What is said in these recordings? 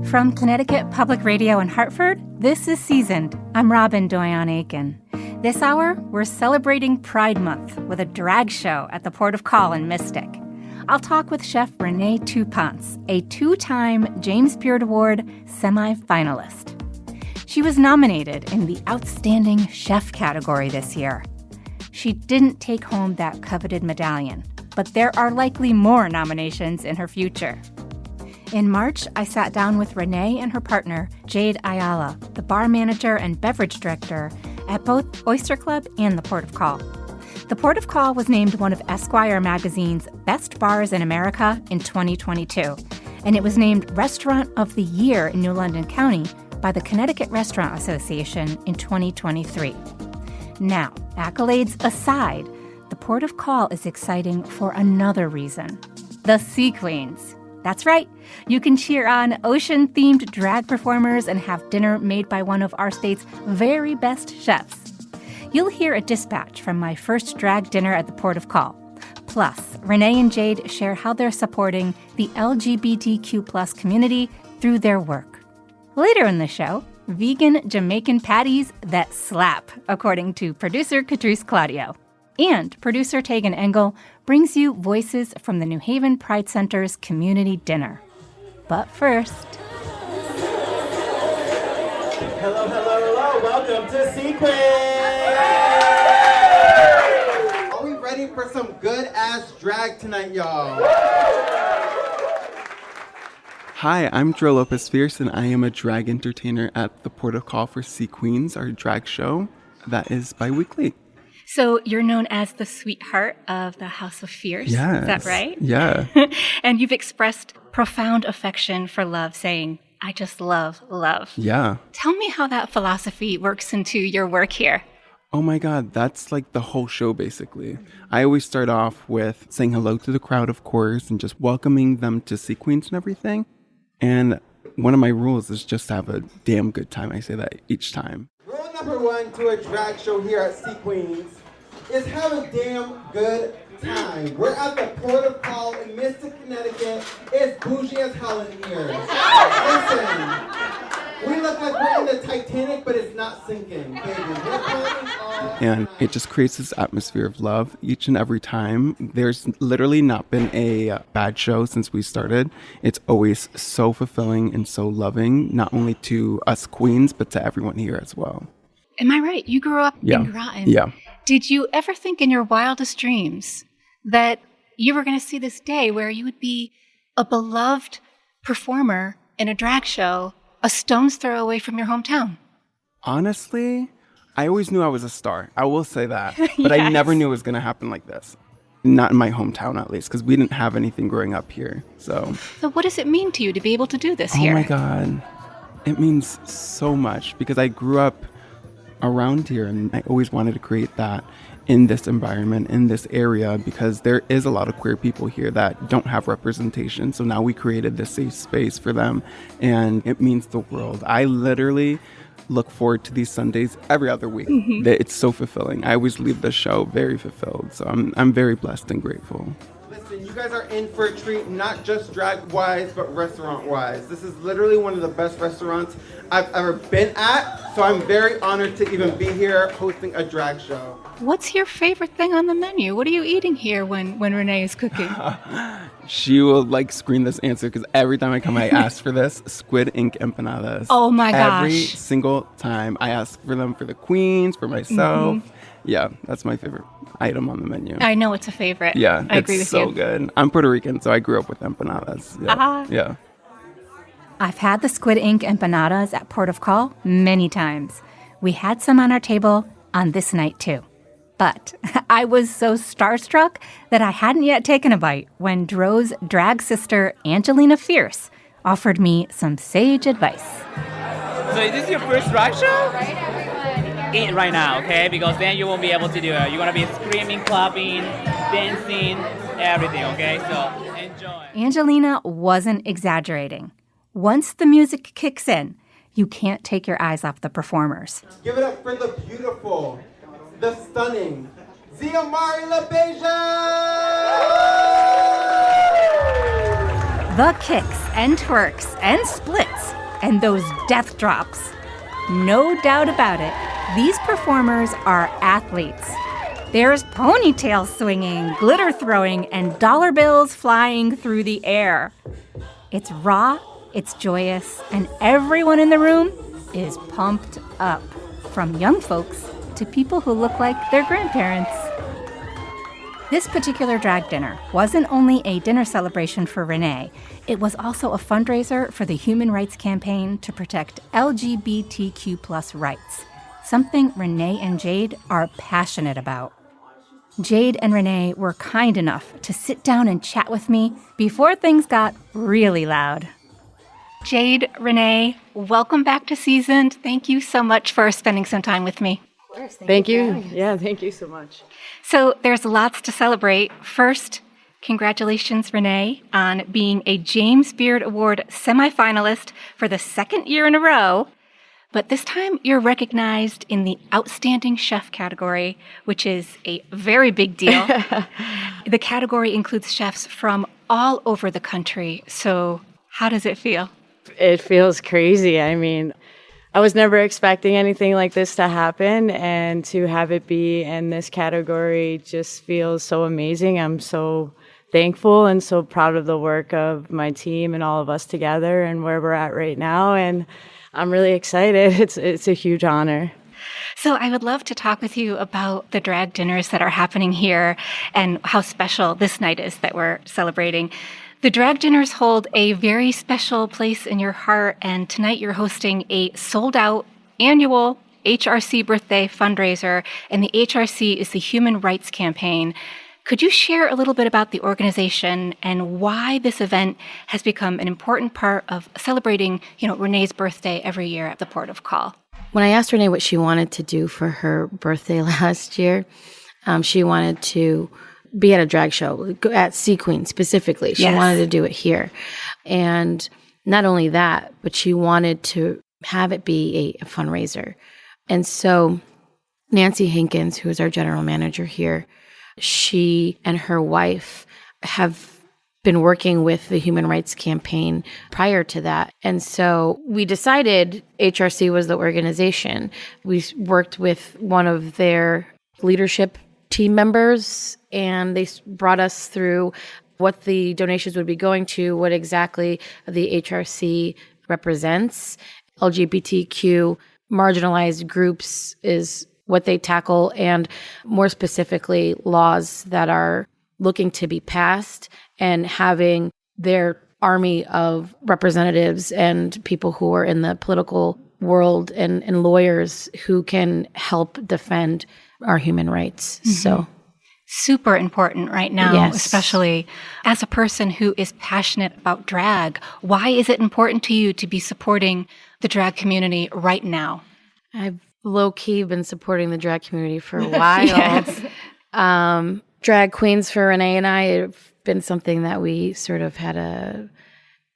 From Connecticut Public Radio in Hartford, this is Seasoned. I'm Robin Doyon-Aiken. This hour, we're celebrating Pride Month with a drag show at the Port of Call in Mystic. I'll talk with Chef Renee Touponce, a two-time James Beard Award semi-finalist. She was nominated in the Outstanding Chef category this year. She didn't take home that coveted medallion, but there are likely more nominations in her future. In March, I sat down with Renee and her partner, Jade Ayala, the bar manager and beverage director at both Oyster Club and the Port of Call. The Port of Call was named one of Esquire magazine's best bars in America in 2022, and it was named Restaurant of the Year in New London County by the Connecticut Restaurant Association in 2023. Now, accolades aside, the Port of Call is exciting for another reason. The Sea Queens. That's right. You can cheer on ocean-themed drag performers and have dinner made by one of our state's very best chefs. You'll hear a dispatch from my first drag dinner at the Port of Call. Plus, Renee and Jade share how they're supporting the LGBTQ+ community through their work. Later in the show, vegan Jamaican patties that slap, according to producer Catrice Claudio. And producer Tegan Engel brings you voices from the New Haven Pride Center's community dinner. But first... Hello, hello, hello. Welcome to Sequence! Are we ready for some good-ass drag tonight, y'all? Hi, I'm Dro Lopez-Fierce, and I am a drag entertainer at the Port of Call for Sea Queens, our drag show that is bi-weekly. So you're known as the sweetheart of the House of Fierce, Yes. Is that right? Yeah. And you've expressed profound affection for love, saying, I just love love. Yeah. Tell me how that philosophy works into your work here. Oh my God, that's like the whole show, basically. I always start off with saying hello to the crowd, of course, and just welcoming them to Sea Queens and everything. And one of my rules is just to have a damn good time. I say that each time. Rule number one to a drag show here at Sea Queens is have a damn good time. We're at the Port of Call in Mystic, Connecticut. It's bougie as hell in here. Listen, we look like we're in the Titanic, but it's not sinking, baby. We're calling all And night. it just creates this atmosphere of love each and every time. There's literally not been a bad show since we started. It's always so fulfilling and so loving, not only to us queens, but to everyone here as well. Am I right? You grew up Yeah. in Groton. Yeah. Did you ever think in your wildest dreams that you were going to see this day where you would be a beloved performer in a drag show a stone's throw away from your hometown? Honestly, I always knew I was a star. I will say that. But I Yes. never knew it was going to happen like this. Not in my hometown, at least, because we didn't have anything growing up here. So, So what does it mean to you to be able to do this oh here? my God. It means so much because I grew up around here and I always wanted to create that in this environment, in this area, because there is a lot of queer people here that don't have representation. So now we created this safe space for them, and it means the world. I literally look forward to these Sundays every other week. It's so fulfilling. I always leave the show very fulfilled. So I'm very blessed and grateful. Listen, you guys are in for a treat, not just drag-wise, but restaurant-wise. This is literally one of the best restaurants I've ever been at, so I'm very honored to even be here hosting a drag show. What's your favorite thing on the menu? What are you eating here when Renee is cooking? She will screen this answer because every time I come, I ask for this squid ink empanadas. Oh my gosh. Every single time I ask for them for the queens, for myself. Yeah, that's my favorite item on the menu. I know it's a favorite. Yeah, I agree with it's so you. good. I'm Puerto Rican, so I grew up with empanadas. Yeah. Yeah. I've had the squid ink empanadas at Port of Call many times. We had some on our table on this night too. But I was so starstruck that I hadn't yet taken a bite when Dro's drag sister, Angelina Fierce, offered me some sage advice. So is this your first drag show? Eat right now, okay? Because then you won't be able to do it. You're gonna be screaming, clapping, dancing, everything, okay? So enjoy. Angelina wasn't exaggerating. Once the music kicks in, you can't take your eyes off the performers. Give it up for the beautiful, the stunning, Ziamari LaBeija! The kicks and twerks and splits and those death drops. No doubt about it, these performers are athletes. There's ponytail swinging, glitter throwing, and dollar bills flying through the air. It's raw, it's joyous, and everyone in the room is pumped up, from young folks to people who look like their grandparents. This particular drag dinner wasn't only a dinner celebration for Renee, it was also a fundraiser for the Human Rights Campaign to protect LGBTQ+ rights, something Renee and Jade are passionate about. Jade and Renee were kind enough to sit down and chat with me before things got really loud. Jade, Renee, welcome back to Seasoned. Thank you so much for spending some time with me. Of course. Thank you. Yeah, thank you so much. So there's lots to celebrate. First, congratulations, Renee, on being a James Beard Award semifinalist for the second year in a row. But this time you're recognized in the Outstanding Chef category, which is a very big deal. The category includes chefs from all over the country. So how does it feel? It feels crazy. I mean, I was never expecting anything like this to happen, and to have it be in this category just feels so amazing. I'm so thankful and so proud of the work of my team and all of us together and where we're at right now. And I'm really excited. It's a huge honor. So I would love to talk with you about the drag dinners that are happening here and how special this night is that we're celebrating. The drag dinners hold a very special place in your heart, and tonight you're hosting a sold-out annual HRC birthday fundraiser, and the HRC is the Human Rights Campaign. Could you share a little bit about the organization and why this event has become an important part of celebrating, Renee's birthday every year at the Port of Call? When I asked Renee what she wanted to do for her birthday last year, she wanted to be at a drag show, at Sea Queen specifically. She wanted to do it here. And not only that, but she wanted to have it be a fundraiser. And so Nancy Hankins, who is our general manager here, she and her wife have been working with the Human Rights Campaign prior to that. And so we decided HRC was the organization. We worked with one of their leadership team members, and they brought us through what the donations would be going to, what exactly the HRC represents. LGBTQ marginalized groups is what they tackle, and more specifically, laws that are looking to be passed, and having their army of representatives and people who are in the political world and lawyers who can help defend our human rights. Mm-hmm. So super important right now, yes. Especially as a person who is passionate about drag. Why is it important to you to be supporting the drag community right now? I've low-key been supporting the drag community for a while. Yes. Drag queens for Renee and I have been something that we sort of had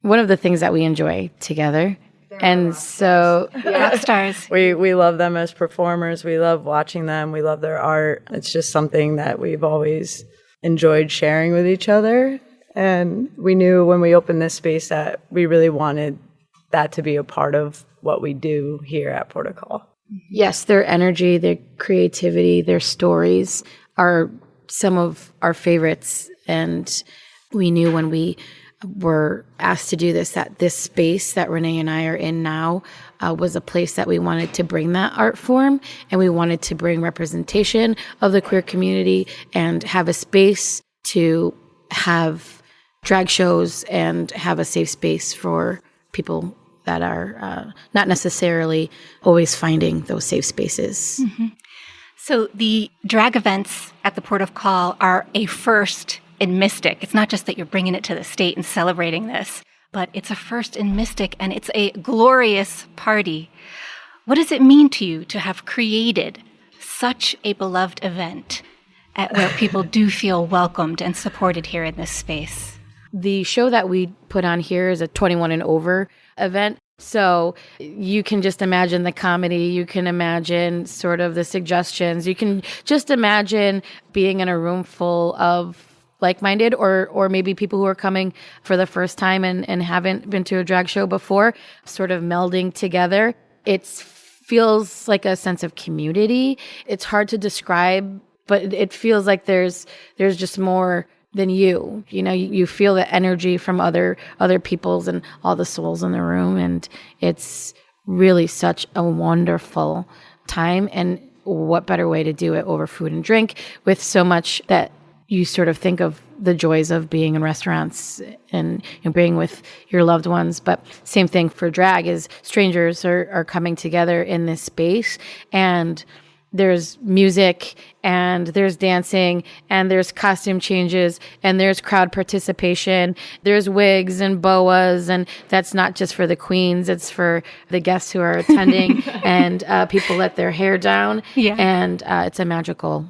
one of the things that we enjoy together. And so rock stars. We love them as performers. We love watching them. We love their art. It's just something that we've always enjoyed sharing with each other. And we knew when we opened this space that we really wanted that to be a part of what we do here at Port of Call. Yes, their energy, their creativity, their stories are some of our favorites. And we knew when we were asked to do this, that this space that Renee and I are in now was a place that we wanted to bring that art form, and we wanted to bring representation of the queer community and have a space to have drag shows and have a safe space for people that are not necessarily always finding those safe spaces. Mm-hmm. So the drag events at the Port of Call are a first in Mystic. It's not just that you're bringing it to the state and celebrating this, but it's a first in Mystic, and it's a glorious party. What does it mean to you to have created such a beloved event where people do feel welcomed and supported here in this space? The show that we put on here is a 21 and over event. So you can just imagine the comedy, you can imagine sort of the suggestions, you can just imagine being in a room full of like-minded or maybe people who are coming for the first time and haven't been to a drag show before, sort of melding together. It feels like a sense of community. It's hard to describe, but it feels like there's just more than you. You know, you feel the energy from other people's and all the souls in the room, and it's really such a wonderful time. And what better way to do it over food and drink with so much that you sort of think of the joys of being in restaurants and being with your loved ones. But same thing for drag is strangers are coming together in this space, and there's music and there's dancing and there's costume changes and there's crowd participation. There's wigs and boas, and that's not just for the queens, it's for the guests who are attending and people let their hair down. Yeah. And it's a magical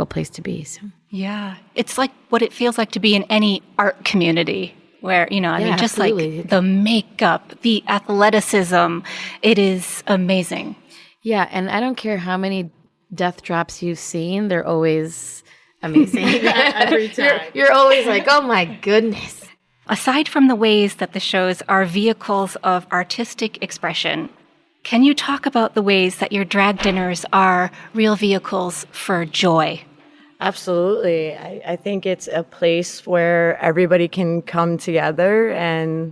place to be. So. Yeah. It's like what it feels like to be in any art community where, I mean, just absolutely. like the makeup, the athleticism, it is amazing. Yeah, and I don't care how many death drops you've seen, they're always amazing. Every time. You're always like, oh my goodness. Aside from the ways that the shows are vehicles of artistic expression, can you talk about the ways that your drag dinners are real vehicles for joy? Absolutely. I think it's a place where everybody can come together and,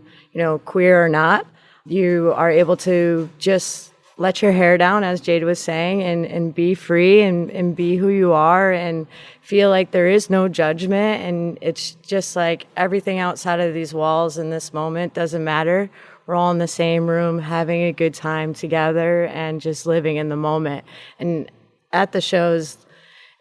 queer or not, you are able to just let your hair down, as Jade was saying, and be free and be who you are and feel like there is no judgment. And it's just like everything outside of these walls in this moment doesn't matter. We're all in the same room having a good time together and just living in the moment. And at the shows,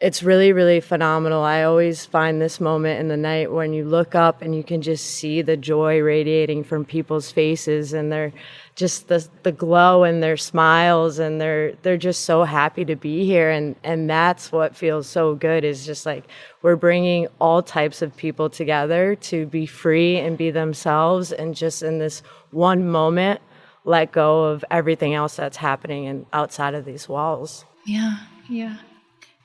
it's really, really phenomenal. I always find this moment in the night when you look up and you can just see the joy radiating from people's faces, and they're just the glow in their smiles, and they're just so happy to be here. And that's what feels so good, is just like we're bringing all types of people together to be free and be themselves, and just in this one moment let go of everything else that's happening and outside of these walls. Yeah.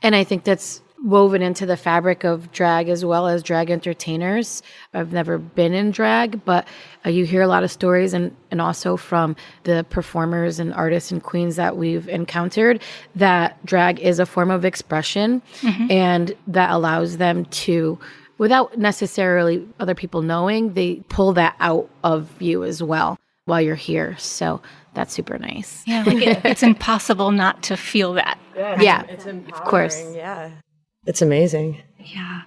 And I think that's woven into the fabric of drag as well as drag entertainers. I've never been in drag, but you hear a lot of stories and also from the performers and artists and queens that we've encountered that drag is a form of expression, and that allows them to, without necessarily other people knowing, they pull that out of you as well while you're here. So that's super nice. Yeah, like it's impossible not to feel that. Yeah, It's of course. Yeah. It's amazing. Yeah.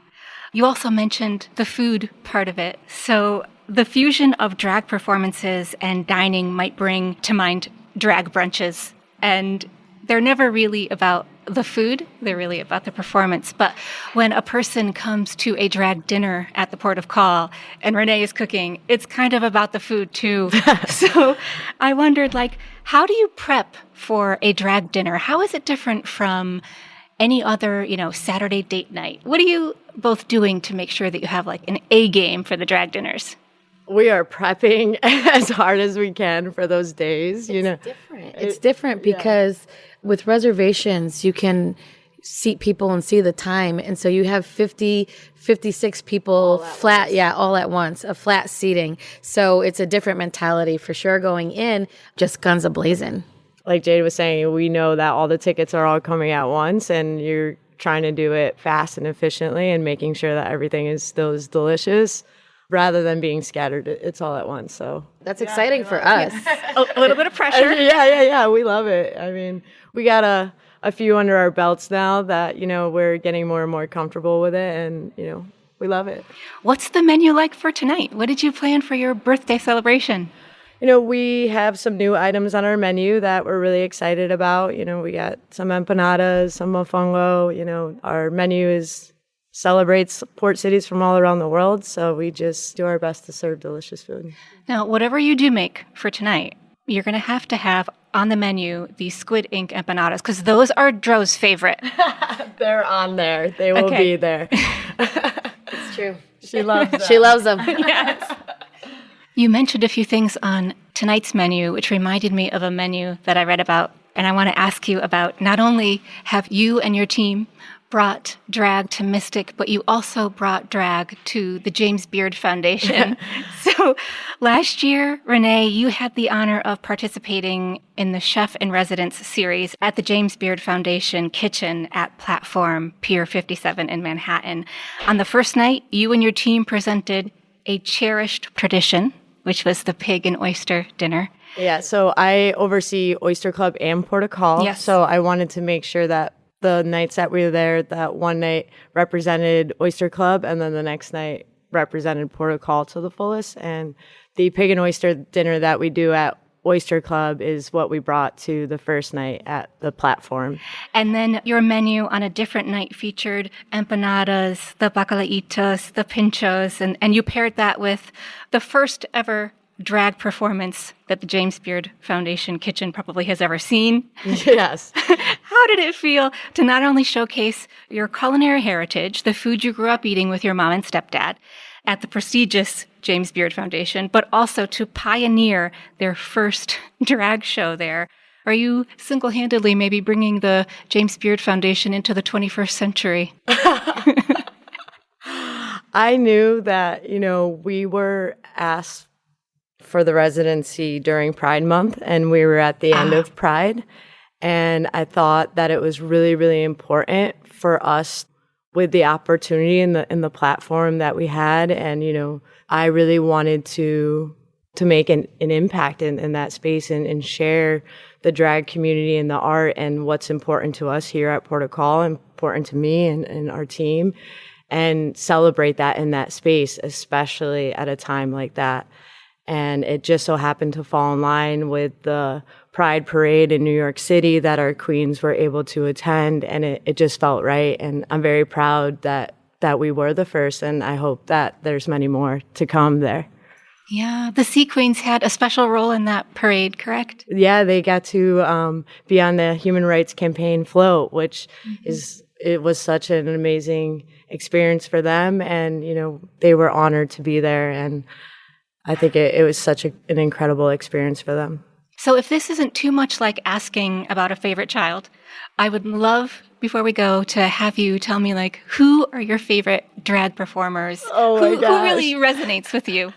You also mentioned the food part of it. So the fusion of drag performances and dining might bring to mind drag brunches. And they're never really about the food, they're really about the performance. But when a person comes to a drag dinner at the port of call and Renee is cooking, it's kind of about the food too. So I wondered, how do you prep for a drag dinner? How is it different from any other, Saturday date night? What are you both doing to make sure that you have an A game for the drag dinners? We are prepping as hard as we can for those days. It's different because with reservations, you can seat people and see the time. And so you have 56 people flat, all at once, a flat seating. So it's a different mentality for sure going in, just guns a-blazing. Like Jade was saying, we know that all the tickets are all coming at once, and you're trying to do it fast and efficiently and making sure that everything is still as delicious rather than being scattered. It's all at once. So That's exciting for us. A little bit of pressure. Yeah. We love it. I mean, we got a few under our belts now that, we're getting more and more comfortable with it, and, we love it. What's the menu like for tonight? What did you plan for your birthday celebration? We have some new items on our menu that we're really excited about. We got some empanadas, some mofongo. Our menu celebrates port cities from all around the world, so we just do our best to serve delicious food. Now, whatever you do make for tonight, you're going to have on the menu the squid ink empanadas, because those are Dro's favorite. They're on there. They will be there. It's true. She loves them. She loves them. Yes. You mentioned a few things on tonight's menu, which reminded me of a menu that I read about. And I want to ask you about, not only have you and your team brought drag to Mystic, but you also brought drag to the James Beard Foundation. So last year, Renee, you had the honor of participating in the Chef in Residence series at the James Beard Foundation kitchen at Platform Pier 57 in Manhattan. On the first night, you and your team presented a cherished tradition, which was the pig and oyster dinner. Yeah, so I oversee Oyster Club and Port of Call. Yes. So I wanted to make sure that the nights that we were there, that one night represented Oyster Club, and then the next night represented Port of Call to the fullest. And the pig and oyster dinner that we do at Oyster Club is what we brought to the first night at the Platform. And then your menu on a different night featured empanadas, the bacalaitos, the pinchos, and you paired that with the first ever drag performance that the James Beard Foundation kitchen probably has ever seen. Yes. How did it feel to not only showcase your culinary heritage, the food you grew up eating with your mom and stepdad at the prestigious James Beard Foundation, but also to pioneer their first drag show there? Are you single-handedly maybe bringing the James Beard Foundation into the 21st century? I knew that, we were asked for the residency during Pride Month, and we were at the end of Pride. And I thought that it was really, really important for us with the opportunity in the platform that we had. And, I really wanted to make an impact in that space and share the drag community and the art and what's important to us here at Port of Call, important to me and our team, and celebrate that in that space, especially at a time like that. And it just so happened to fall in line with the Pride Parade in New York City that our queens were able to attend, and it just felt right. And I'm very proud that we were the first, and I hope that there's many more to come there. Yeah, the Sea Queens had a special role in that parade, correct? Yeah, they got to be on the Human Rights Campaign float, which it was such an amazing experience for them, and they were honored to be there, and I think it was such an incredible experience for them. So if this isn't too much like asking about a favorite child, I would love, before we go, to have you tell me, who are your favorite drag performers? Oh my gosh. Who really resonates with you?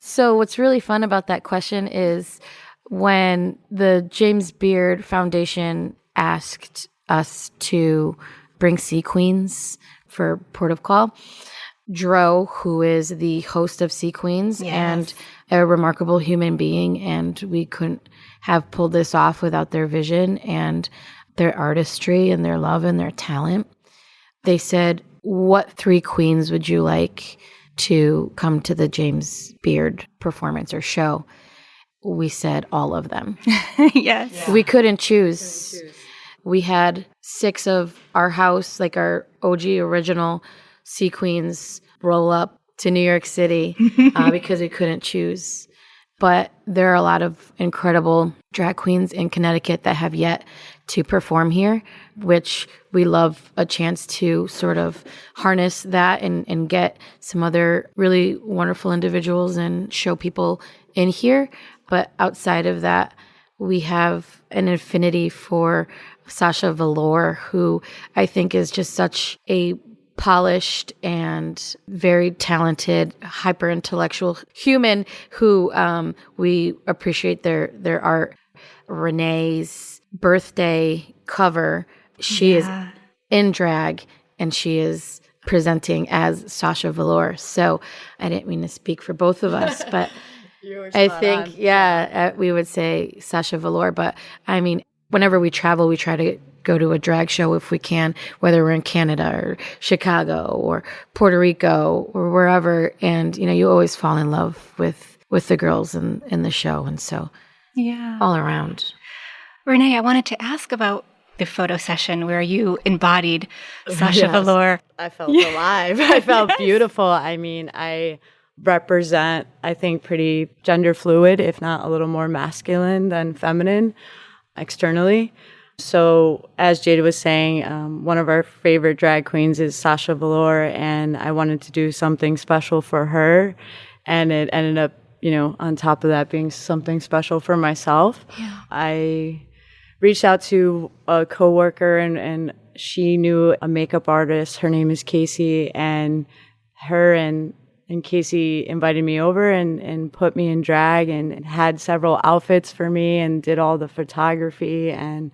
So what's really fun about that question is when the James Beard Foundation asked us to bring Sea Queens for Port of Call, Dro, who is the host of Sea Queens and a remarkable human being, and we couldn't have pulled this off without their vision and their artistry and their love and their talent. They said, what 3 queens would you like to come to the James Beard performance or show? We said all of them. Yes. Yeah. We couldn't choose. We had 6 of our house, our OG original Sea Queens, roll up to New York City because we couldn't choose. But there are a lot of incredible drag queens in Connecticut that have yet to perform here, which we love a chance to sort of harness that and get some other really wonderful individuals and show people in here. But outside of that, we have an affinity for Sasha Velour, who I think is just such a polished and very talented, hyper intellectual human who we appreciate their art. Renee's birthday cover, she is in drag and she is presenting as Sasha Velour. So I didn't mean to speak for both of us, but I think, we would say Sasha Velour. But I mean, whenever we travel, we try to go to a drag show if we can, whether we're in Canada or Chicago or Puerto Rico or wherever. And, you always fall in love with the girls in the show. And so all around. Renee, I wanted to ask about the photo session where you embodied Sasha Velour. I felt alive. I felt beautiful. I mean, I represent, I think, pretty gender fluid, if not a little more masculine than feminine externally. So as Jade was saying, one of our favorite drag queens is Sasha Velour, and I wanted to do something special for her. And it ended up, on top of that being something special for myself. Yeah. I reached out to a coworker and she knew a makeup artist. Her name is Casey, and her and Casey invited me over and put me in drag and had several outfits for me and did all the photography. And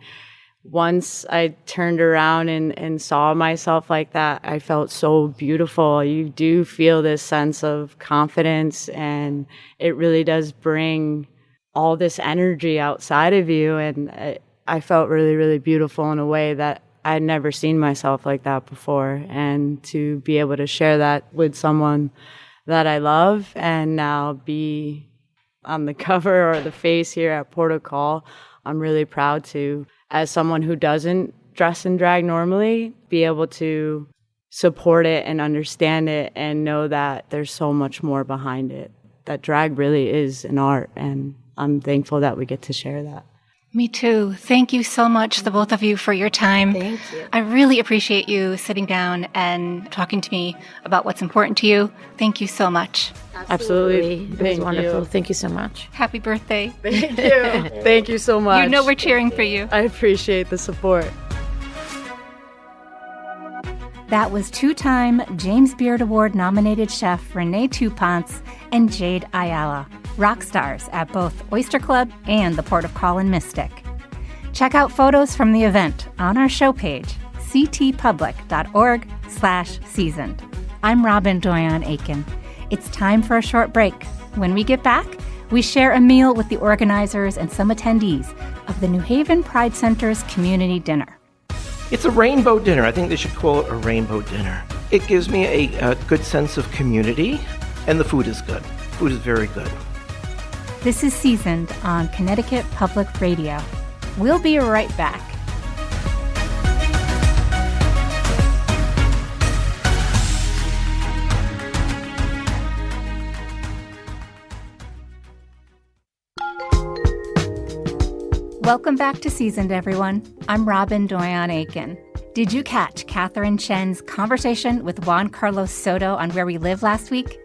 once I turned around and saw myself like that, I felt so beautiful. You do feel this sense of confidence, and it really does bring all this energy outside of you. And I felt really, really beautiful in a way that I'd never seen myself like that before. And to be able to share that with someone that I love and now be on the cover or the face here at Port of Call, I'm really proud to, as someone who doesn't dress and drag normally, be able to support it and understand it and know that there's so much more behind it, that drag really is an art, and I'm thankful that we get to share that. Me too. Thank you so much, the both of you, for your time. Thank you. I really appreciate you sitting down and talking to me about what's important to you. Thank you so much. Absolutely. It was Thank wonderful. you. Thank you so much. Happy birthday. Thank you. Thank you so much. You know we're cheering for you. I appreciate the support. That was two-time James Beard Award-nominated chef Renee Touponce and Jade Ayala, rock stars at both Oyster Club and the Port of Call in Mystic. Check out photos from the event on our show page, ctpublic.org/seasoned. I'm Robin Doyon-Aiken. It's time for a short break. When we get back, we share a meal with the organizers and some attendees of the New Haven Pride Center's community dinner. It's a rainbow dinner. I think they should call it a rainbow dinner. It gives me a good sense of community, and the food is good. Food is very good. This is Seasoned on Connecticut Public Radio. We'll be right back. Welcome back to Seasoned, everyone. I'm Robin Doyon-Aiken. Did you catch Catherine Chen's conversation with Juan Carlos Soto on Where We Live last week?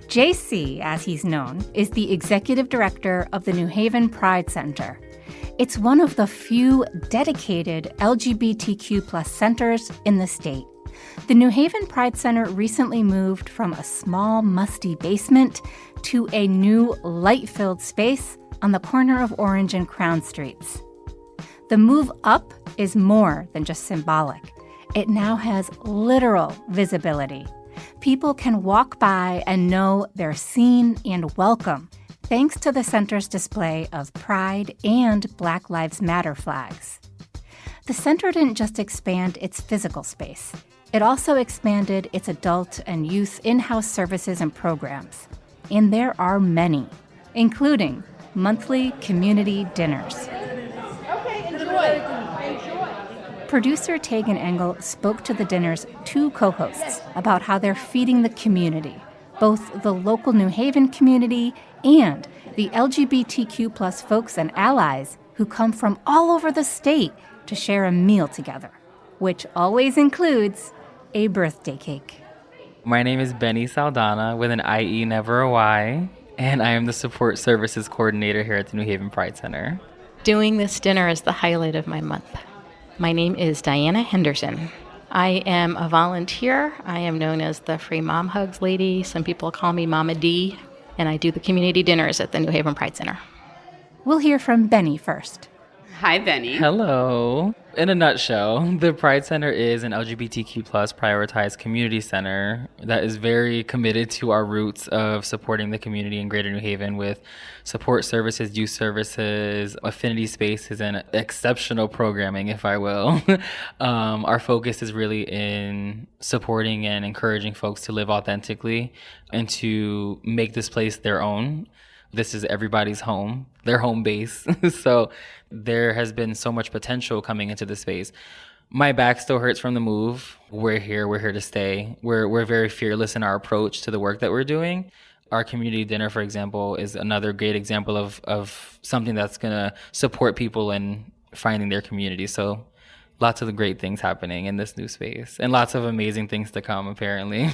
JC, as he's known, is the executive director of the New Haven Pride Center. It's one of the few dedicated LGBTQ+ centers in the state. The New Haven Pride Center recently moved from a small, musty basement to a new, light-filled space on the corner of Orange and Crown Streets. The move up is more than just symbolic. It now has literal visibility. People can walk by and know they're seen and welcome, thanks to the center's display of Pride and Black Lives Matter flags. The center didn't just expand its physical space. It also expanded its adult and youth in-house services and programs. And there are many, including monthly community dinners. Okay, enjoy. Producer Tegan Engel spoke to the dinner's two co-hosts about how they're feeding the community, both the local New Haven community and the LGBTQ+ folks and allies who come from all over the state to share a meal together, which always includes a birthday cake. My name is Benny Saldana with an IE, never a Y, and I am the support services coordinator here at the New Haven Pride Center. Doing this dinner is the highlight of my month. My name is Diana Henderson. I am a volunteer. I am known as the Free Mom Hugs lady. Some people call me Mama D, and I do the community dinners at the New Haven Pride Center. We'll hear from Benny first. Hi, Benny. Hello. In a nutshell, the Pride Center is an LGBTQ+ prioritized community center that is very committed to our roots of supporting the community in Greater New Haven with support services, youth services, affinity spaces, and exceptional programming, if I will. Our focus is really in supporting and encouraging folks to live authentically and to make this place their own. This is everybody's home, their home base. So there has been so much potential coming into the space. My back still hurts from the move. We're here to stay. We're very fearless in our approach to the work that we're doing. Our community dinner, for example, is another great example of something that's gonna support people in finding their community. So lots of the great things happening in this new space and lots of amazing things to come, apparently.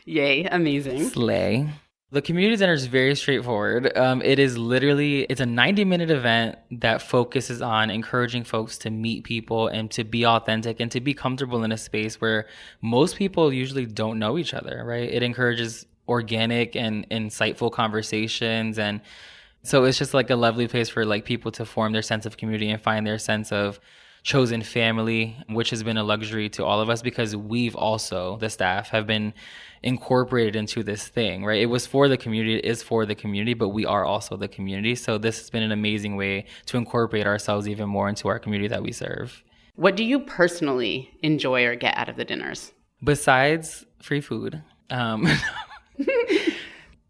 Yay, amazing. Slay. The community dinner is very straightforward. It's a 90-minute event that focuses on encouraging folks to meet people and to be authentic and to be comfortable in a space where most people usually don't know each other, right? It encourages organic and insightful conversations. And so it's just like a lovely place for like people to form their sense of community and find their sense of chosen family, which has been a luxury to all of us because we've also, the staff, have been incorporated into this thing, right? It was for the community, it is for the community, but we are also the community. So this has been an amazing way to incorporate ourselves even more into our community that we serve. What do you personally enjoy or get out of the dinners? Besides free food,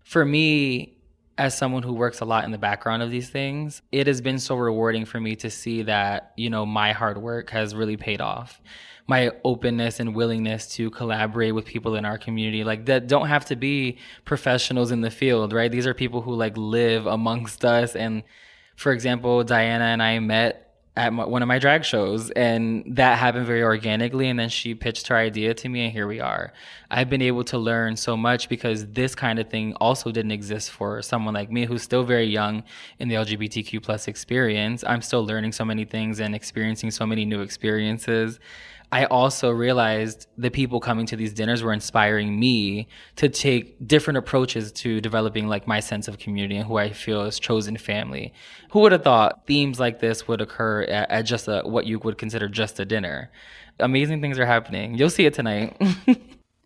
for me, as someone who works a lot in the background of these things, it has been so rewarding for me to see that, my hard work has really paid off. My openness and willingness to collaborate with people in our community, like that don't have to be professionals in the field, right? These are people who like live amongst us. And for example, Diana and I met at one of my drag shows, and that happened very organically. And then she pitched her idea to me, and here we are. I've been able to learn so much because this kind of thing also didn't exist for someone like me who's still very young in the LGBTQ plus experience. I'm still learning so many things and experiencing so many new experiences. I also realized the people coming to these dinners were inspiring me to take different approaches to developing like my sense of community and who I feel is chosen family. Who would have thought themes like this would occur at just what you would consider just a dinner? Amazing things are happening. You'll see it tonight.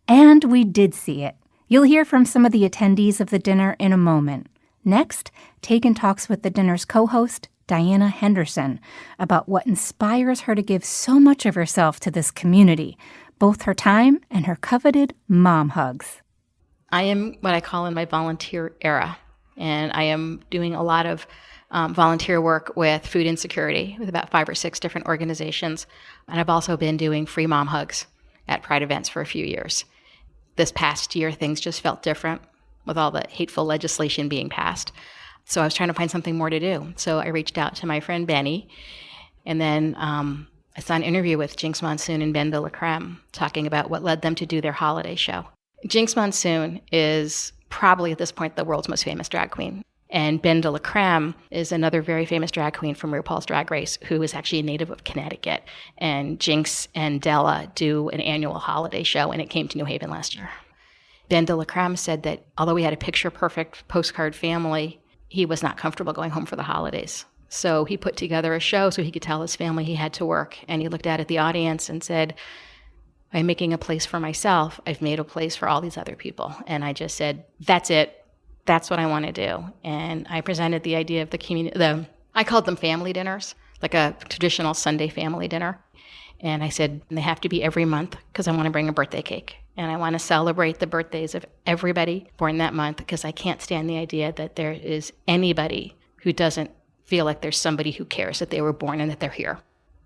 And we did see it. You'll hear from some of the attendees of the dinner in a moment. Next, Tegan talks with the dinner's co-host, Diana Henderson, about what inspires her to give so much of herself to this community, both her time and her coveted mom hugs. I am what I call in my volunteer era, and I am doing a lot of volunteer work with food insecurity with about 5 or 6 different organizations, and I've also been doing free mom hugs at Pride events for a few years. This past year, things just felt different with all the hateful legislation being passed. So I was trying to find something more to do. So I reached out to my friend Benny, and then I saw an interview with Jinx Monsoon and Ben de la Creme talking about what led them to do their holiday show. Jinx Monsoon is probably at this point the world's most famous drag queen. And Ben de la Creme is another very famous drag queen from RuPaul's Drag Race who is actually a native of Connecticut. And Jinx and Della do an annual holiday show, and it came to New Haven last year. Ben de la Creme said that although we had a picture-perfect postcard family, he was not comfortable going home for the holidays. So he put together a show so he could tell his family he had to work. And he looked out at the audience and said, I'm making a place for myself. I've made a place for all these other people. And I just said, that's it. That's what I want to do. And I presented the idea of the community. I called them family dinners, like a traditional Sunday family dinner. And I said, they have to be every month because I want to bring a birthday cake. And I want to celebrate the birthdays of everybody born that month because I can't stand the idea that there is anybody who doesn't feel like there's somebody who cares that they were born and that they're here.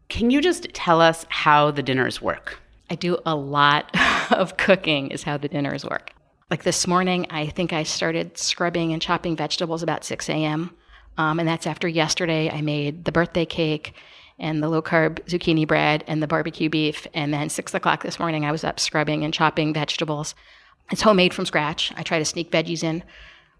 Can you just tell us how the dinners work? I do a lot of cooking is how the dinners work. Like this morning, I think I started scrubbing and chopping vegetables about 6 a.m. And that's after yesterday I made the birthday cake and the low-carb zucchini bread and the barbecue beef. And then 6 o'clock this morning, I was up scrubbing and chopping vegetables. It's homemade from scratch. I try to sneak veggies in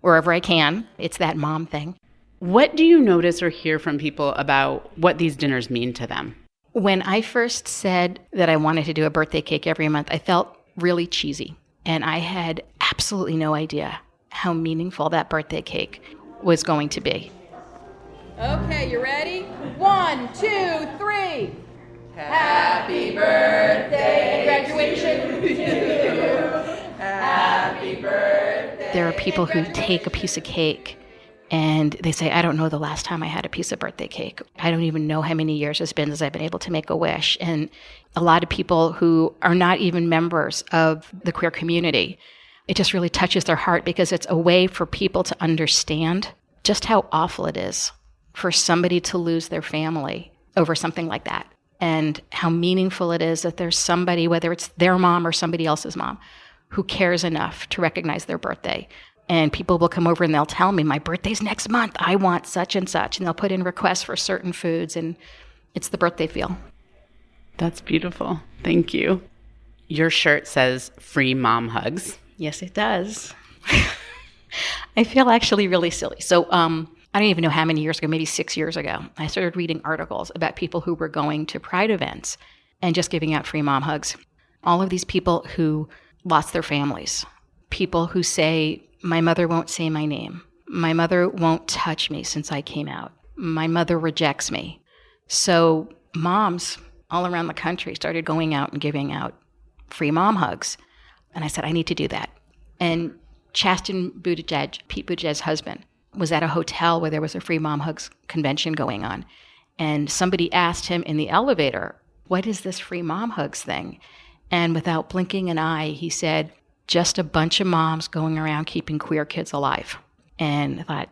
wherever I can. It's that mom thing. What do you notice or hear from people about what these dinners mean to them? When I first said that I wanted to do a birthday cake every month, I felt really cheesy. And I had absolutely no idea how meaningful that birthday cake was going to be. Okay, you ready? 1, 2, 3. Happy birthday, graduation to you. Happy birthday. There are people who take a piece of cake and they say, I don't know the last time I had a piece of birthday cake. I don't even know how many years it's been since I've been able to make a wish. And a lot of people who are not even members of the queer community, it just really touches their heart because it's a way for people to understand just how awful it is for somebody to lose their family over something like that, and how meaningful it is that there's somebody, whether it's their mom or somebody else's mom, who cares enough to recognize their birthday. And people will come over and they'll tell me, my birthday's next month, I want such and such. And they'll put in requests for certain foods, and it's the birthday feel. That's beautiful. Thank you. Your shirt says free mom hugs. Yes, it does. I feel actually really silly. So I don't even know how many years ago, maybe 6 years ago, I started reading articles about people who were going to Pride events and just giving out free mom hugs. All of these people who lost their families, people who say, my mother won't say my name. My mother won't touch me since I came out. My mother rejects me. So moms all around the country started going out and giving out free mom hugs. And I said, I need to do that. And Chasten Buttigieg, Pete Buttigieg's husband, was at a hotel where there was a free mom hugs convention going on. And somebody asked him in the elevator, what is this free mom hugs thing? And without blinking an eye, he said, just a bunch of moms going around keeping queer kids alive. And I thought,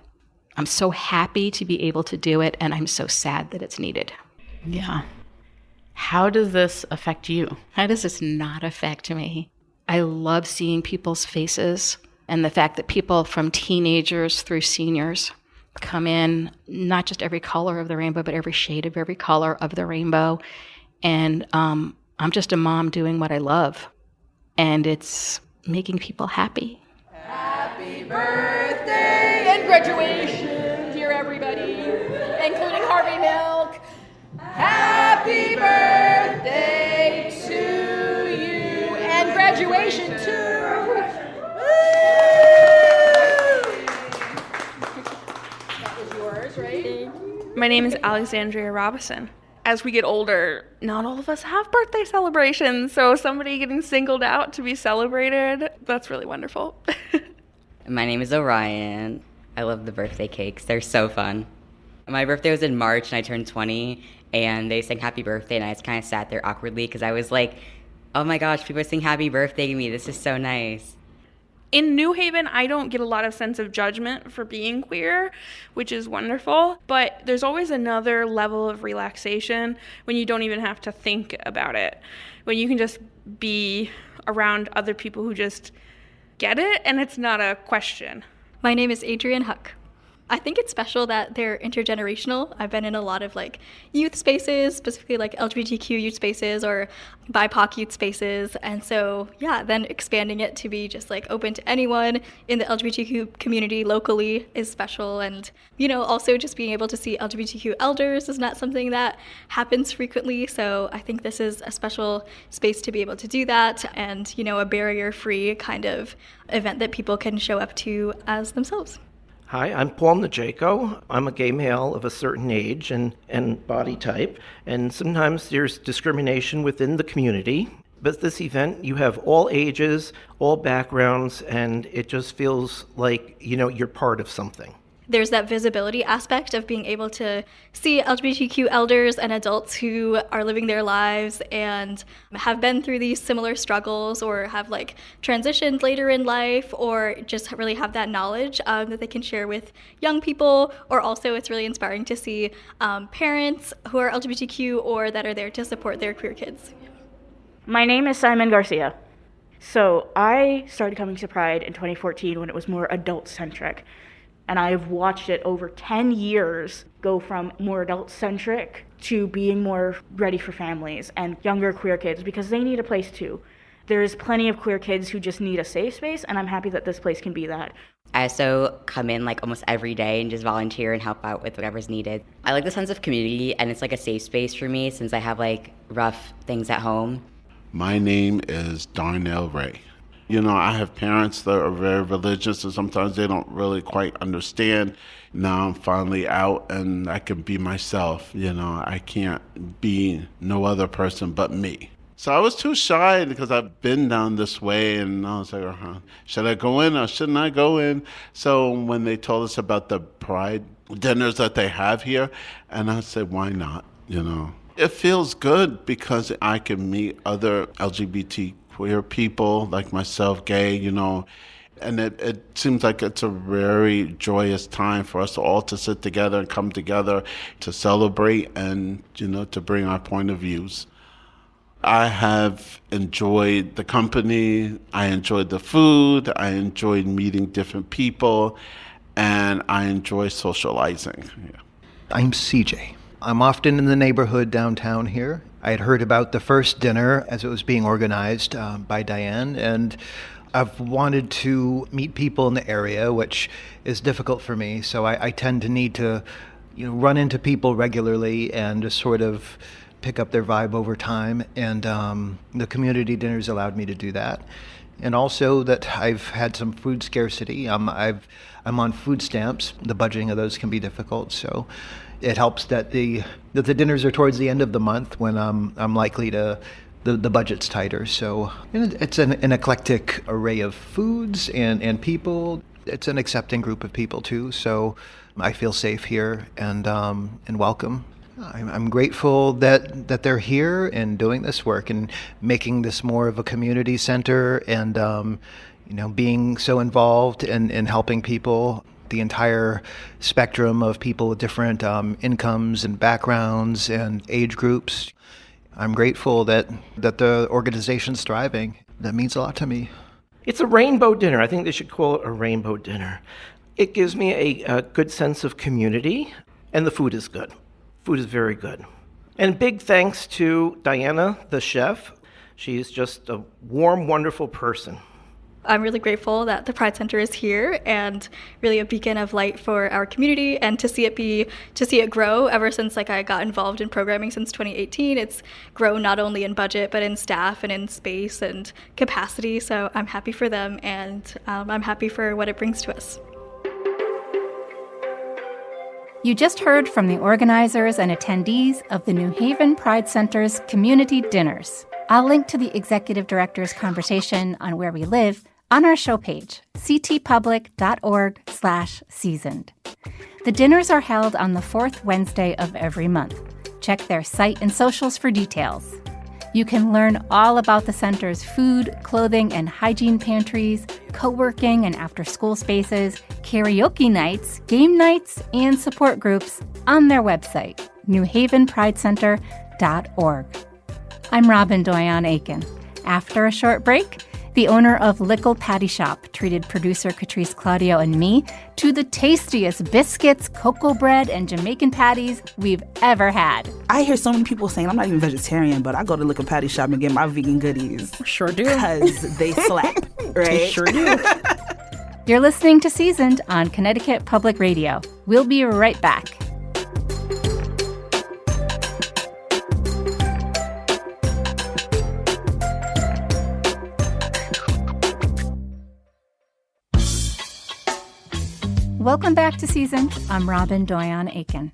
I'm so happy to be able to do it, and I'm so sad that it's needed. Yeah. How does this affect you? How does this not affect me? I love seeing people's faces and the fact that people from teenagers through seniors come in, not just every color of the rainbow, but every shade of every color of the rainbow. And I'm just a mom doing what I love. And it's making people happy. Happy birthday and graduation, dear everybody, including Harvey Milk. Happy birthday to you and graduation too. That was yours, right? My name is Alexandria Robison. As we get older, not all of us have birthday celebrations, so somebody getting singled out to be celebrated, that's really wonderful. My name is Orion. I love the birthday cakes. They're so fun. My birthday was in March and I turned 20, and they sang happy birthday, and I just kind of sat there awkwardly because I was like, oh my gosh, people are saying happy birthday to me. This is so nice. In New Haven, I don't get a lot of sense of judgment for being queer, which is wonderful, but there's always another level of relaxation when you don't even have to think about it, when you can just be around other people who just get it, and it's not a question. My name is Adrienne Huck. I think it's special that they're intergenerational. I've been in a lot of youth spaces, specifically LGBTQ youth spaces or BIPOC youth spaces. And so, then expanding it to be just open to anyone in the LGBTQ community locally is special. And, also just being able to see LGBTQ elders is not something that happens frequently. So I think this is a special space to be able to do that and, a barrier-free kind of event that people can show up to as themselves. Hi, I'm Paul Najeko. I'm a gay male of a certain age and body type, and sometimes there's discrimination within the community. But this event, you have all ages, all backgrounds, and it just feels like, you're part of something. There's that visibility aspect of being able to see LGBTQ elders and adults who are living their lives and have been through these similar struggles or have transitioned later in life or just really have that knowledge that they can share with young people. Or also it's really inspiring to see parents who are LGBTQ or that are there to support their queer kids. My name is Simon Garcia. So I started coming to Pride in 2014 when it was more adult-centric. And I've watched it over 10 years go from more adult-centric to being more ready for families and younger queer kids because they need a place too. There's plenty of queer kids who just need a safe space, and I'm happy that this place can be that. I also come in almost every day and just volunteer and help out with whatever's needed. I like the sense of community, and it's a safe space for me since I have rough things at home. My name is Darnell Ray. I have parents that are very religious and sometimes they don't really quite understand. Now I'm finally out and I can be myself. I can't be no other person but me. So I was too shy because I've been down this way and I was like, should I go in or shouldn't I go in? So when they told us about the Pride dinners that they have here, and I said, why not? It feels good because I can meet other LGBT queer people like myself, gay, and it seems like it's a very joyous time for us all to sit together and come together to celebrate and, to bring our point of views. I have enjoyed the company, I enjoyed the food, I enjoyed meeting different people, and I enjoy socializing. Yeah. I'm CJ. I'm often in the neighborhood downtown here. I had heard about the first dinner as it was being organized by Diane, and I've wanted to meet people in the area, which is difficult for me. So I tend to need to, run into people regularly and just sort of pick up their vibe over time. And the community dinners allowed me to do that. And also that I've had some food scarcity. I'm on food stamps. The budgeting of those can be difficult. So it helps that the dinners are towards the end of the month when I'm likely to. The budget's tighter, so it's an eclectic array of foods and people. It's an accepting group of people too, so I feel safe here and welcome. I'm grateful that they're here and doing this work and making this more of a community center and being so involved in helping people. The entire spectrum of people with different incomes and backgrounds and age groups. I'm grateful that the organization's thriving. That means a lot to me. It's a rainbow dinner. I think they should call it a rainbow dinner. It gives me a good sense of community, and the food is good. Food is very good. And big thanks to Diana, the chef. She's just a warm, wonderful person. I'm really grateful that the Pride Center is here and really a beacon of light for our community, and to see it grow ever since I got involved in programming since 2018. It's grown not only in budget but in staff and in space and capacity. So I'm happy for them, and I'm happy for what it brings to us. You just heard from the organizers and attendees of the New Haven Pride Center's community dinners. I'll link to the executive director's conversation on Where We Live on our show page, ctpublic.org/seasoned. The dinners are held on the fourth Wednesday of every month. Check their site and socials for details. You can learn all about the center's food, clothing, and hygiene pantries, co-working and after-school spaces, karaoke nights, game nights, and support groups on their website, newhavenpridecenter.org. I'm Robin Doyon-Aiken. After a short break, the owner of Lickle Patty Shop treated producer Catrice Claudio and me to the tastiest biscuits, cocoa bread, and Jamaican patties we've ever had. I hear so many people saying I'm not even vegetarian, but I go to Lickle Patty Shop and get my vegan goodies. Sure do. Because they slap, right? They sure do. You're listening to Seasoned on Connecticut Public Radio. We'll be right back. Welcome back to Seasoned. I'm Robin Doyon-Aiken.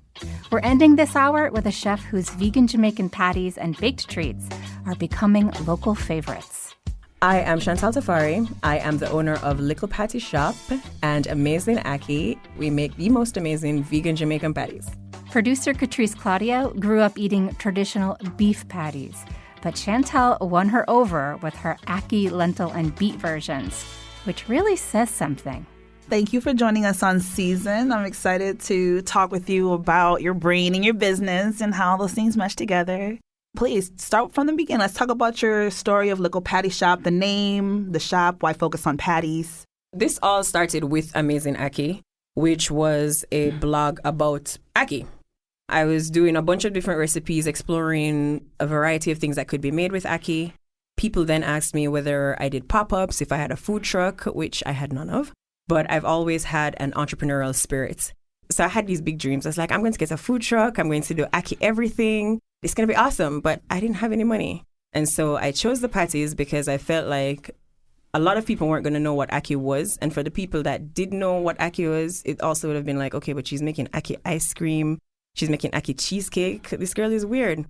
We're ending this hour with a chef whose vegan Jamaican patties and baked treats are becoming local favorites. I am Chantal Tafari. I am the owner of Lickle Patty Shop and Amazing Aki. We make the most amazing vegan Jamaican patties. Producer Catrice Claudio grew up eating traditional beef patties, but Chantal won her over with her Aki lentil and beet versions, which really says something. Thank you for joining us on Season. I'm excited to talk with you about your brain and your business and how those things mesh together. Please start from the beginning. Let's talk about your story of Lickle Patty Shop, the name, the shop, why focus on patties. This all started with Amazing Aki, which was a blog about Aki. I was doing a bunch of different recipes, exploring a variety of things that could be made with Aki. People then asked me whether I did pop-ups, if I had a food truck, which I had none of. But I've always had an entrepreneurial spirit. So I had these big dreams. I was like, I'm going to get a food truck. I'm going to do Aki everything. It's going to be awesome. But I didn't have any money. And so I chose the patties because I felt like a lot of people weren't going to know what Aki was. And for the people that did know what Aki was, it also would have been like, okay, but she's making Aki ice cream. She's making Aki cheesecake. This girl is weird.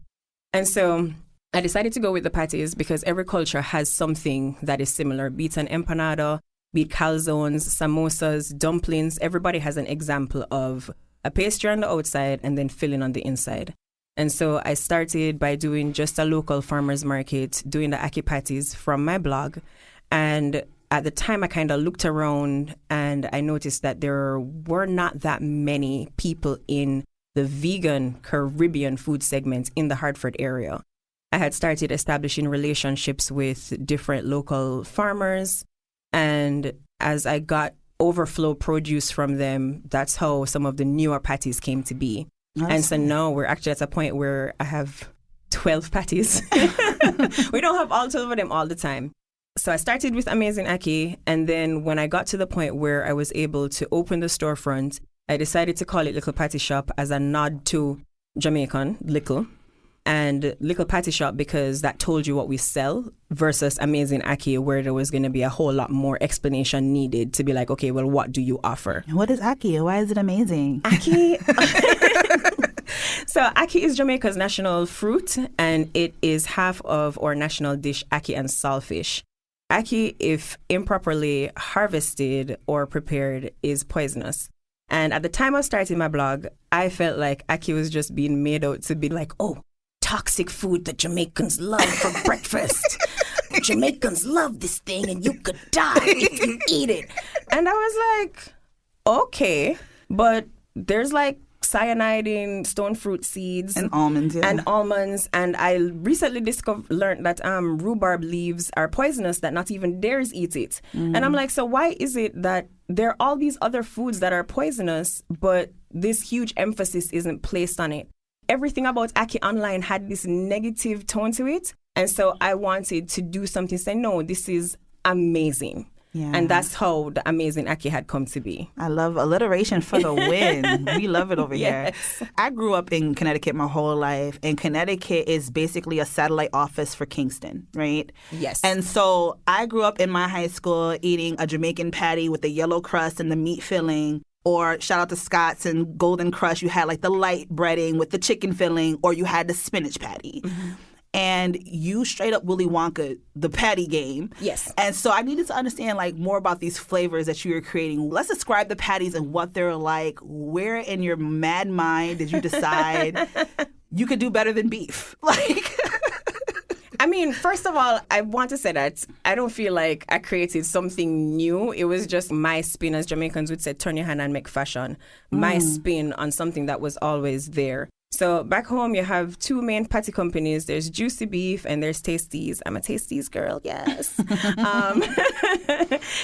And so I decided to go with the patties because every culture has something that is similar. Be it an empanada, be it calzones, samosas, dumplings. Everybody has an example of a pastry on the outside and then filling on the inside. And so I started by doing just a local farmer's market, doing the Aki patties from my blog. And at the time, I kind of looked around and I noticed that there were not that many people in the vegan Caribbean food segment in the Hartford area. I had started establishing relationships with different local farmers. And as I got overflow produce from them, that's how some of the newer patties came to be. And so now we're actually at a point where I have 12 patties. We don't have all 12 of them all the time. So I started with Amazing Aki, and then when I got to the point where I was able to open the storefront, I decided to call it Little Patty Shop as a nod to Jamaican, Little, and Little Patty Shop because that told you what we sell versus Amazing Aki where there was going to be a whole lot more explanation needed to be like, okay, well, what do you offer? What is Aki? Why is it amazing? Aki... So Aki is Jamaica's national fruit, and it is half of our national dish, Aki and saltfish. Aki, if improperly harvested or prepared, is poisonous. And at the time of starting my blog, I felt like Aki was just being made out to be like, oh, toxic food that Jamaicans love for breakfast. Jamaicans love this thing and you could die if you eat it. And I was like, okay, but there's like cyanide in stone fruit seeds and almonds, and I recently learned that rhubarb leaves are poisonous, that not even deers eat it. And I'm like, so why is it that there are all these other foods that are poisonous, but this huge emphasis isn't placed on it? Everything about Aki online had this negative tone to it, and so I wanted to do something, say, no, this is amazing. Yeah. And that's how the Amazing Aki had come to be. I love alliteration for the win. We love it over here. I grew up in Connecticut my whole life, and Connecticut is basically a satellite office for Kingston, right? Yes. And so I grew up in my high school eating a Jamaican patty with the yellow crust and the meat filling. Or shout out to Scott's and Golden Crush, you had like the light breading with the chicken filling, or you had the spinach patty. Mm-hmm. And you straight up Willy Wonka the patty game. Yes. And so I needed to understand like more about these flavors that you were creating. Let's describe the patties and what they're like. Where in your mad mind did you decide you could do better than beef? Like, I mean, first of all, I want to say that I don't feel like I created something new. It was just my spin, as Jamaicans would say, turn your hand and make fashion. My spin on something that was always there. So back home, you have two main patty companies. There's Juicy Beef and there's Tasties. I'm a Tasties girl, yes.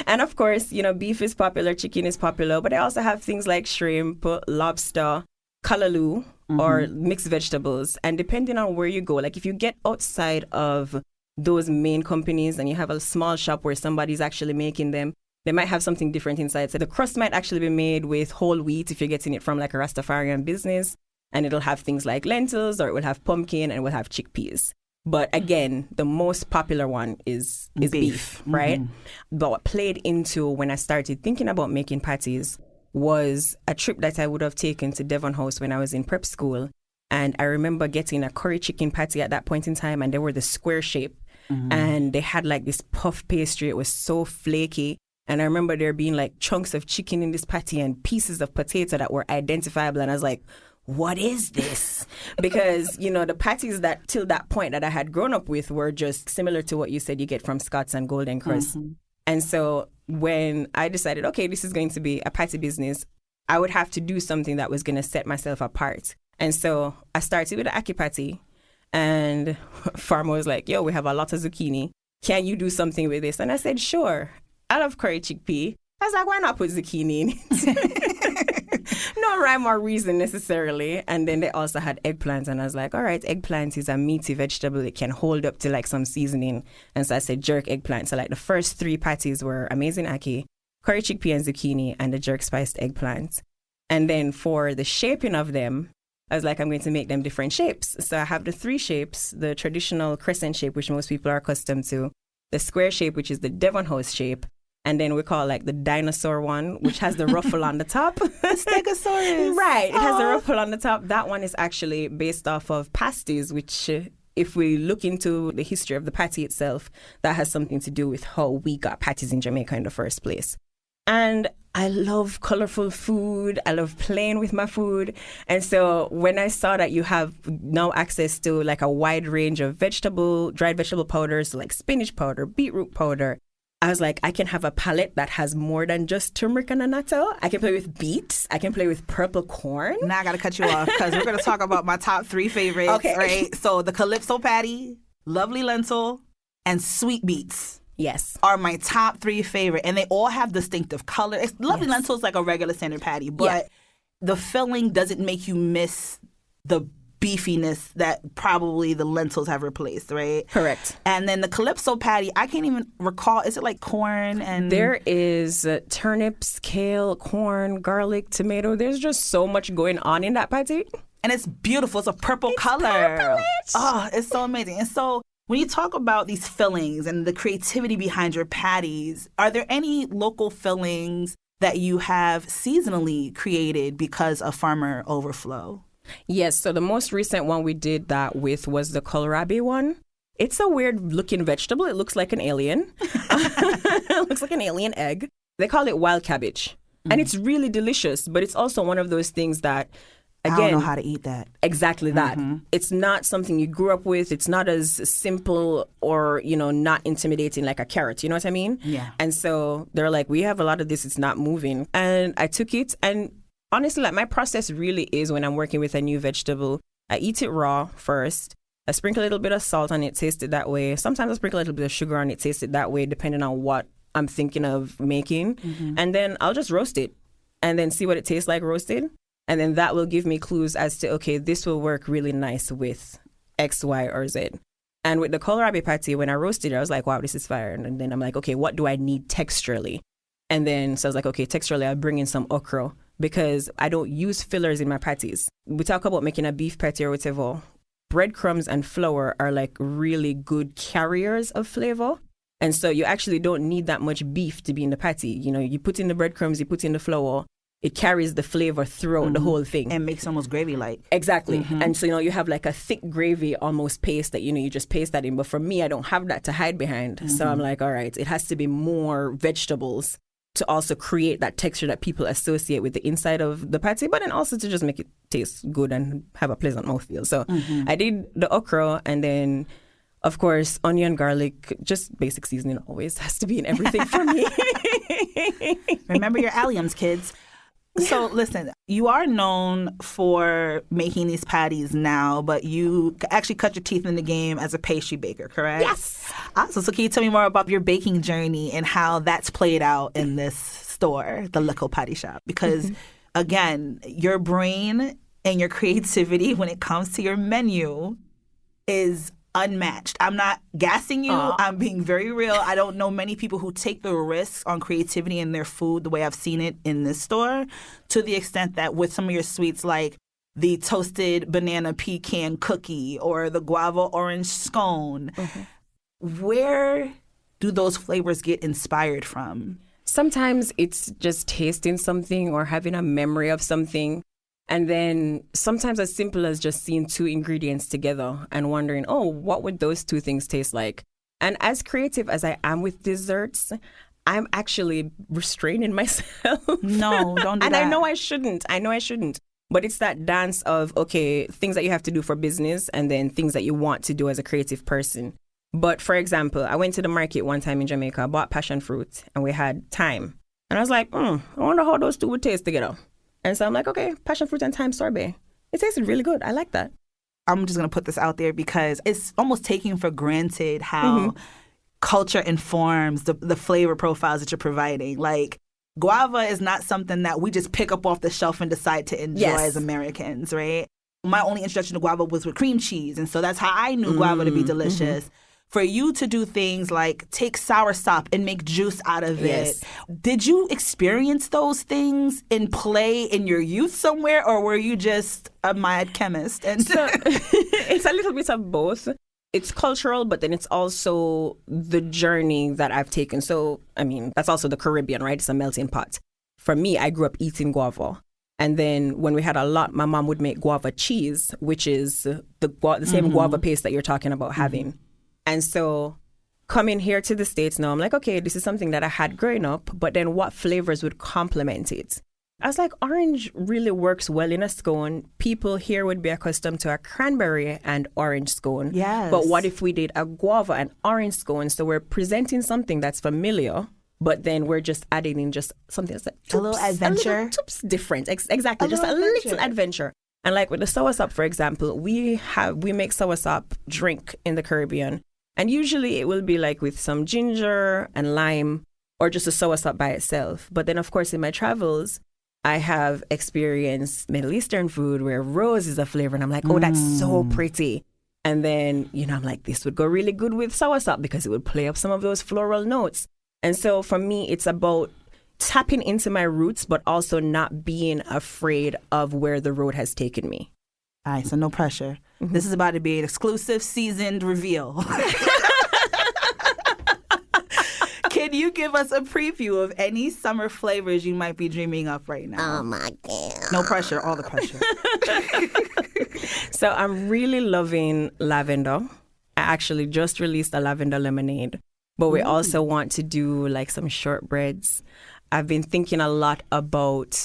And of course, you know, beef is popular, chicken is popular, but they also have things like shrimp, lobster, callaloo, or mixed vegetables. And depending on where you go, like if you get outside of those main companies and you have a small shop where somebody's actually making them, they might have something different inside. So the crust might actually be made with whole wheat if you're getting it from like a Rastafarian business. And it'll have things like lentils, or it will have pumpkin, and it will have chickpeas. But again, the most popular one is beef, right? But what played into when I started thinking about making patties was a trip that I would have taken to Devon House when I was in prep school. And I remember getting a curry chicken patty at that point in time, and they were the square shape. And they had like this puff pastry. It was so flaky. And I remember there being like chunks of chicken in this patty and pieces of potato that were identifiable. And I was like, what is this? Because, you know, the patties that till that point that I had grown up with were just similar to what you said you get from Scott's and Golden Crust. And so when I decided, okay, this is going to be a patty business, I would have to do something that was going to set myself apart. And so I started with the Aki patty, and Farmer was like, yo, we have a lot of zucchini. Can you do something with this? And I said, sure. I love curry chickpea. I was like, why not put zucchini in it? No rhyme or reason necessarily. And then they also had eggplants. And I was like, all right, eggplant is a meaty vegetable. It can hold up to like some seasoning. And so I said jerk eggplant. So like the first three patties were Amazing Aki, curry chickpea and zucchini, and the jerk spiced eggplant. And then for the shaping of them, I was like, I'm going to make them different shapes. So I have the three shapes: the traditional crescent shape, which most people are accustomed to, the square shape, which is the Devon House shape, and then we call like the dinosaur one, which has the ruffle on the top. Stegosaurus. Right. It has the ruffle on the top. That one is actually based off of pasties, which if we look into the history of the patty itself, that has something to do with how we got patties in Jamaica in the first place. And I love colorful food. I love playing with my food. And so when I saw that you have now access to like a wide range of dried vegetable powders, like spinach powder, beetroot powder, I was like, I can have a palette that has more than just turmeric and annatto. I can play with beets. I can play with purple corn. Now I got to cut you off because we're going to talk about my top three favorites, right? So the Calypso patty, lovely lentil, and sweet beets. Yes. Are my top three favorite. And they all have distinctive color. Lovely lentil is like a regular standard patty, but the filling doesn't make you miss the beefiness that probably the lentils have replaced, right? Correct. And then the Calypso patty, I can't even recall. Is it like corn and... There is turnips, kale, corn, garlic, tomato. There's just so much going on in that patty. And it's beautiful. It's a purple color. Purplish. Oh, it's so amazing. And so when you talk about these fillings and the creativity behind your patties, are there any local fillings that you have seasonally created because of farmer overflow? Yes, so the most recent one we did that with was the kohlrabi one. It's a weird looking vegetable. It looks like an alien. It looks like an alien egg. They call it wild cabbage. And it's really delicious, but it's also one of those things that, again, I don't know how to eat that. Exactly that. It's not something you grew up with. It's not as simple or, not intimidating like a carrot. You know what I mean? Yeah. And so they're like, we have a lot of this. It's not moving. And I took it, and honestly, like, my process really is when I'm working with a new vegetable, I eat it raw first. I sprinkle a little bit of salt on it, taste it that way. Sometimes I sprinkle a little bit of sugar on it, taste it that way, depending on what I'm thinking of making. And then I'll just roast it and then see what it tastes like roasted. And then that will give me clues as to, okay, this will work really nice with X, Y, or Z. And with the kohlrabi patty, when I roasted it, I was like, wow, this is fire. And then I'm like, okay, what do I need texturally? And then so I was like, okay, texturally, I'll bring in some okra, because I don't use fillers in my patties. We talk about making a beef patty or whatever. Breadcrumbs and flour are like really good carriers of flavor. And so you actually don't need that much beef to be in the patty. You put in the breadcrumbs, you put in the flour, it carries the flavor throughout the whole thing. And makes almost gravy-like. Exactly. And so, you have like a thick gravy almost paste that, you just paste that in. But for me, I don't have that to hide behind. So I'm like, all right, it has to be more vegetables to also create that texture that people associate with the inside of the patty, but then also to just make it taste good and have a pleasant mouthfeel. So I did the okra, and then, of course, onion, garlic, just basic seasoning always has to be in everything for me. Remember your alliums, kids. So listen, you are known for making these patties now, but you actually cut your teeth in the game as a pastry baker, correct? Yes. Awesome. So can you tell me more about your baking journey and how that's played out in this store, the Local Patty Shop? Because again, your brain and your creativity when it comes to your menu is unmatched. I'm not gassing you. I'm being very real. I don't know many people who take the risks on creativity in their food the way I've seen it in this store, to the extent that with some of your sweets like the toasted banana pecan cookie or the guava orange scone, where do those flavors get inspired from? Sometimes it's just tasting something or having a memory of something. And then sometimes as simple as just seeing two ingredients together and wondering, oh, what would those two things taste like? And as creative as I am with desserts, I'm actually restraining myself. No, don't do and that. I know I shouldn't. But it's that dance of, okay, things that you have to do for business and then things that you want to do as a creative person. But for example, I went to the market one time in Jamaica, bought passion fruit, and we had thyme. And I was like, I wonder how those two would taste together. And so I'm like, okay, passion fruit and thyme sorbet. It tasted really good. I like that. I'm just going to put this out there because it's almost taking for granted how culture informs the flavor profiles that you're providing. Like, guava is not something that we just pick up off the shelf and decide to enjoy as Americans, right? My only introduction to guava was with cream cheese. And so that's how I knew guava to be delicious. For you to do things like take soursop and make juice out of it. Did you experience those things in play in your youth somewhere, or were you just a mad chemist? And so it's a little bit of both. It's cultural, but then it's also the journey that I've taken. So, I mean, that's also the Caribbean, right? It's a melting pot. For me, I grew up eating guava. And then when we had a lot, my mom would make guava cheese, which is the same guava paste that you're talking about having. And so coming here to the States now, I'm like, okay, this is something that I had growing up, but then what flavors would complement it? I was like, orange really works well in a scone. People here would be accustomed to a cranberry and orange scone. Yes. But what if we did a guava and orange scone? So we're presenting something that's familiar, but then we're just adding in just something that's like a little adventure. A little different. Exactly. Just a little adventure. And like with the soursop, for example, we make soursop drink in the Caribbean. And usually it will be like with some ginger and lime or just a soursop by itself. But then, of course, in my travels, I have experienced Middle Eastern food where rose is a flavor, and I'm like, oh, that's so pretty. And then, I'm like, this would go really good with soursop because it would play up some of those floral notes. And so for me, it's about tapping into my roots, but also not being afraid of where the road has taken me. All right, so no pressure. This is about to be an exclusive seasoned reveal. Can you give us a preview of any summer flavors you might be dreaming up right now? Oh, my God. No pressure, all the pressure. So I'm really loving lavender. I actually just released a lavender lemonade, but we also want to do like some shortbreads. I've been thinking a lot about,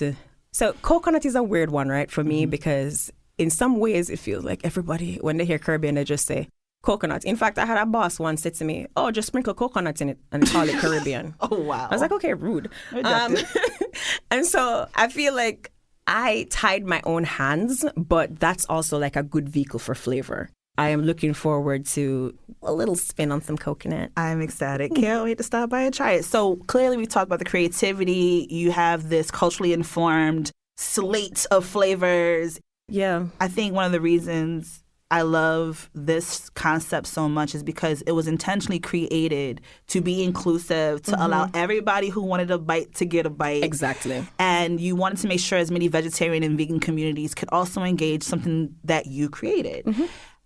so coconut is a weird one, right, for me, because in some ways it feels like everybody, when they hear Caribbean, they just say, coconut. In fact, I had a boss once say to me, oh, just sprinkle coconut in it and call it Caribbean. Oh, wow. I was like, okay, rude. And so I feel like I tied my own hands, but that's also like a good vehicle for flavor. I am looking forward to a little spin on some coconut. I'm ecstatic. Can't wait to stop by and try it. So clearly we talked about the creativity. You have this culturally informed slate of flavors. Yeah. I think one of the reasons I love this concept so much is because it was intentionally created to be inclusive, to allow everybody who wanted a bite to get a bite. Exactly. And you wanted to make sure as many vegetarian and vegan communities could also engage something that you created.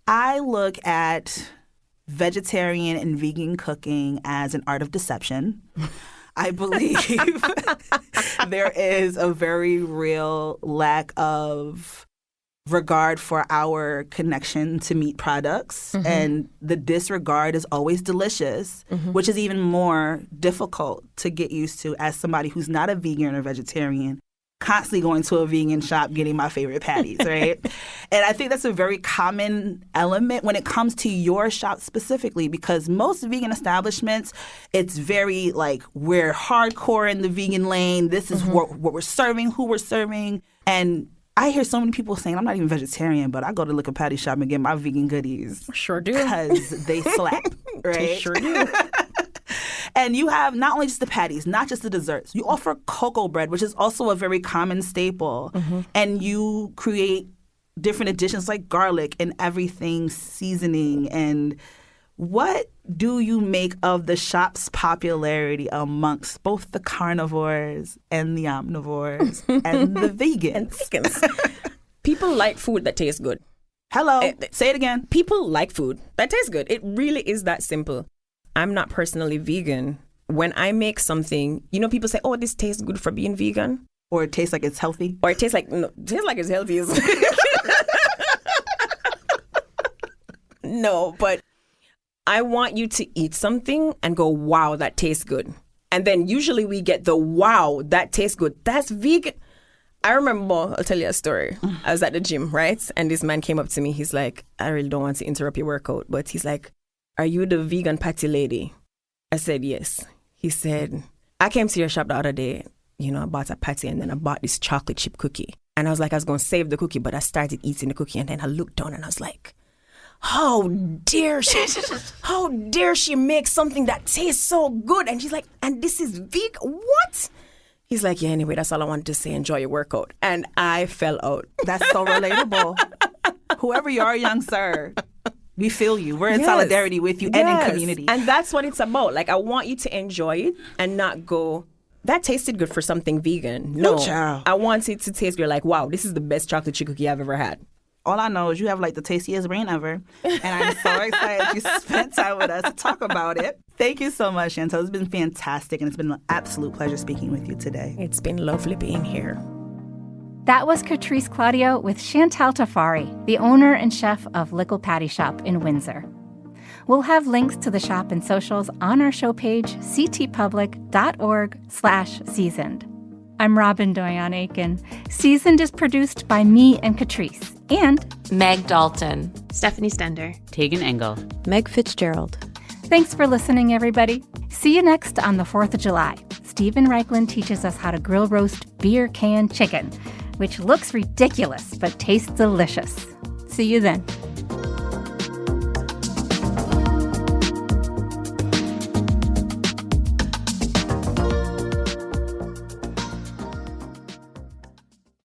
I look at vegetarian and vegan cooking as an art of deception. I believe there is a very real lack of regard for our connection to meat products, and the disregard is always delicious, which is even more difficult to get used to as somebody who's not a vegan or vegetarian, constantly going to a vegan shop getting my favorite patties, right? And I think that's a very common element when it comes to your shop specifically, because most vegan establishments, it's very like, we're hardcore in the vegan lane, this is what we're serving, who we're serving, and I hear so many people saying, I'm not even vegetarian, but I go to Liquor Patty Shop and get my vegan goodies. Sure do. Because they slap, right? They sure do. And you have not only just the patties, not just the desserts. You offer cocoa bread, which is also a very common staple. And you create different additions like garlic and everything, seasoning. And what do you make of the shop's popularity amongst both the carnivores and the omnivores and the vegans? People like food that tastes good. Hello. Say it again. People like food that tastes good. It really is that simple. I'm not personally vegan. When I make something, people say, oh, this tastes good for being vegan. Or it tastes like it's healthy. Or it tastes like, it's healthy. No, but I want you to eat something and go, wow, that tastes good. And then usually we get the, wow, that tastes good. That's vegan. I remember, I'll tell you a story. I was at the gym, right? And this man came up to me. He's like, I really don't want to interrupt your workout, but he's like, are you the vegan patty lady? I said, yes. He said, I came to your shop the other day, I bought a patty and then I bought this chocolate chip cookie. And I was like, I was going to save the cookie, but I started eating the cookie and then I looked down and I was like, how dare she make something that tastes so good? And she's like, and this is vegan? What? He's like, yeah, anyway, that's all I wanted to say. Enjoy your workout. And I fell out. That's so relatable. Whoever you are, young sir, we feel you. We're in solidarity with you and in community. And that's what it's about. Like, I want you to enjoy it and not go, that tasted good for something vegan. No, child. I want it to taste good. Like, wow, this is the best chocolate chip cookie I've ever had. All I know is you have like the tastiest brain ever. And I'm so excited you spent time with us to talk about it. Thank you so much, Chantel. It's been fantastic, and it's been an absolute pleasure speaking with you today. It's been lovely being here. That was Catrice Claudio with Chantel Tafari, the owner and chef of Lickle Patty Shop in Windsor. We'll have links to the shop and socials on our show page, ctpublic.org/seasoned. I'm Robin Doyon-Aiken. Seasoned is produced by me and Catrice, and Meg Dalton, Stephanie Stender, Tegan Engel, Meg Fitzgerald. Thanks for listening, everybody. See you next on the 4th of July. Stephen Reichland teaches us how to grill roast beer can chicken, which looks ridiculous but tastes delicious. See you then.